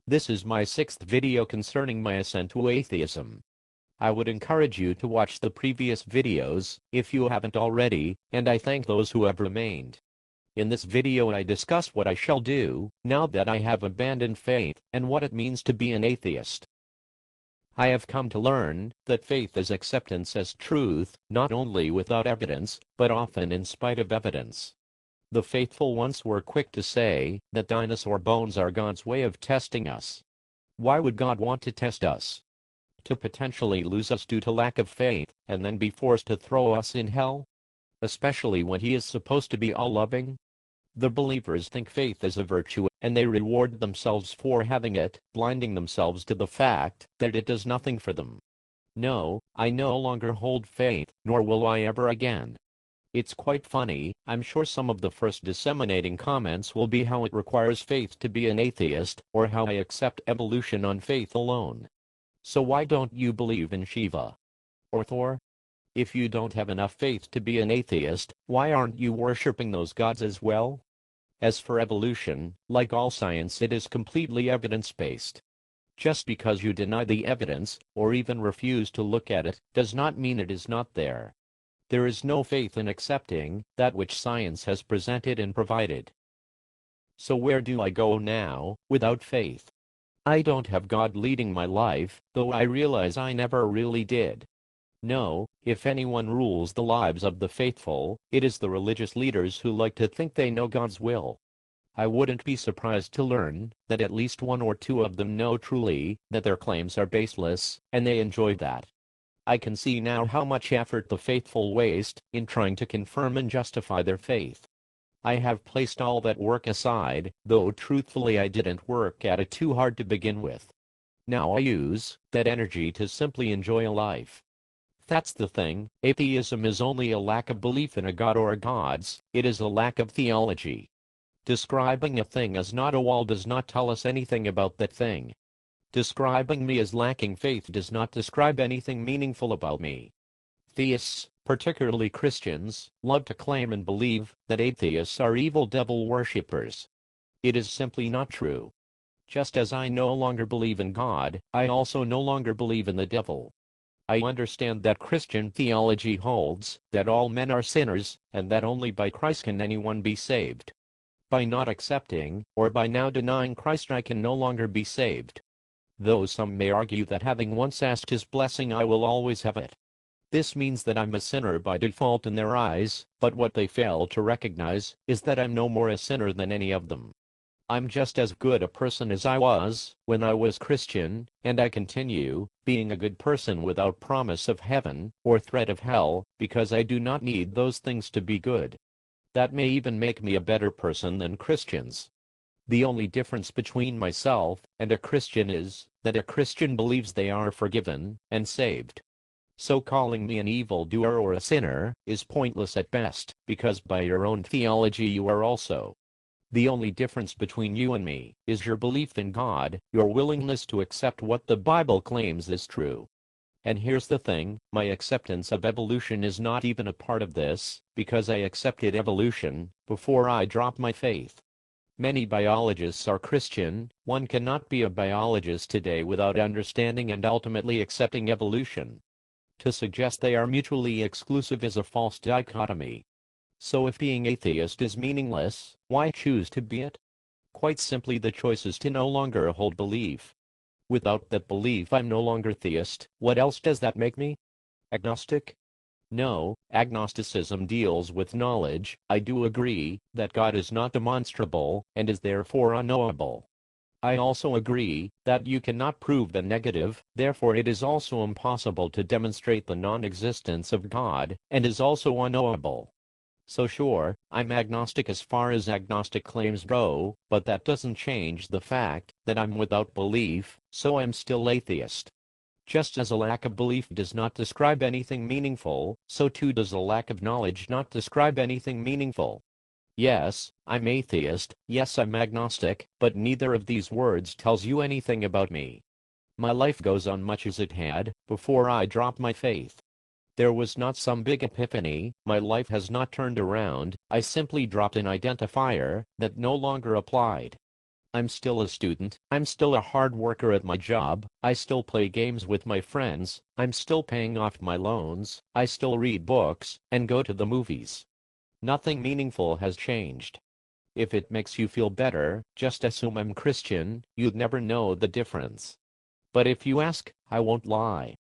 This is my 6th video concerning my ascent to atheism. I would encourage you to watch the previous videos, if you haven't already, and I thank those who have remained. In this video I discuss what I shall do, now that I have abandoned faith, and what it means to be an atheist. I have come to learn that faith is acceptance as truth, not only without evidence, but often in spite of evidence. The faithful once were quick to say that dinosaur bones are God's way of testing us. Why would God want to test us? To potentially lose us due to lack of faith, and then be forced to throw us in hell? Especially when he is supposed to be all-loving? The believers think faith is a virtue, and they reward themselves for having it, blinding themselves to the fact that it does nothing for them. No, I no longer hold faith, nor will I ever again. It's quite funny. I'm sure some of the first disseminating comments will be how it requires faith to be an atheist, or how I accept evolution on faith alone. So why don't you believe in Shiva? Or Thor? If you don't have enough faith to be an atheist, why aren't you worshipping those gods as well? As for evolution, like all science, it is completely evidence-based. Just because you deny the evidence, or even refuse to look at it, does not mean it is not there. There is no faith in accepting that which science has presented and provided. So where do I go now, without faith? I don't have God leading my life, though I realize I never really did. No, if anyone rules the lives of the faithful, it is the religious leaders who like to think they know God's will. I wouldn't be surprised to learn that at least one or two of them know truly that their claims are baseless, and they enjoy that. I can see now how much effort the faithful waste in trying to confirm and justify their faith. I have placed all that work aside, though truthfully I didn't work at it too hard to begin with. Now I use that energy to simply enjoy life. That's the thing. Atheism is only a lack of belief in a god or gods, it is a lack of theology. Describing a thing as not a wall does not tell us anything about that thing. Describing me as lacking faith does not describe anything meaningful about me. Theists, particularly Christians, love to claim and believe that atheists are evil devil worshippers. It is simply not true. Just as I no longer believe in God, I also no longer believe in the devil. I understand that Christian theology holds that all men are sinners, and that only by Christ can anyone be saved. By not accepting, or by now denying Christ, I can no longer be saved. Though some may argue that having once asked his blessing I will always have it. This means that I'm a sinner by default in their eyes, but what they fail to recognize is that I'm no more a sinner than any of them. I'm just as good a person as I was when I was Christian, and I continue being a good person without promise of heaven or threat of hell, because I do not need those things to be good. That may even make me a better person than Christians. The only difference between myself and a Christian is that a Christian believes they are forgiven and saved. So calling me an evildoer or a sinner is pointless at best, because by your own theology you are also. The only difference between you and me is your belief in God, your willingness to accept what the Bible claims is true. And here's the thing, my acceptance of evolution is not even a part of this, because I accepted evolution before I dropped my faith. Many biologists are Christian. One cannot be a biologist today without understanding and ultimately accepting evolution. To suggest they are mutually exclusive is a false dichotomy. So if being atheist is meaningless, why choose to be it? Quite simply, the choice is to no longer hold belief. Without that belief I'm no longer theist. What else does that make me? Agnostic? No, agnosticism deals with knowledge. I do agree that God is not demonstrable, and is therefore unknowable. I also agree that you cannot prove the negative, therefore it is also impossible to demonstrate the non-existence of God, and is also unknowable. So sure, I'm agnostic as far as agnostic claims go, but that doesn't change the fact that I'm without belief, so I'm still atheist. Just as a lack of belief does not describe anything meaningful, so too does a lack of knowledge not describe anything meaningful. Yes, I'm atheist, yes I'm agnostic, but neither of these words tells you anything about me. My life goes on much as it had before I dropped my faith. There was not some big epiphany, my life has not turned around, I simply dropped an identifier that no longer applied. I'm still a student, I'm still a hard worker at my job, I still play games with my friends, I'm still paying off my loans, I still read books, and go to the movies. Nothing meaningful has changed. If it makes you feel better, just assume I'm Christian, you'd never know the difference. But if you ask, I won't lie.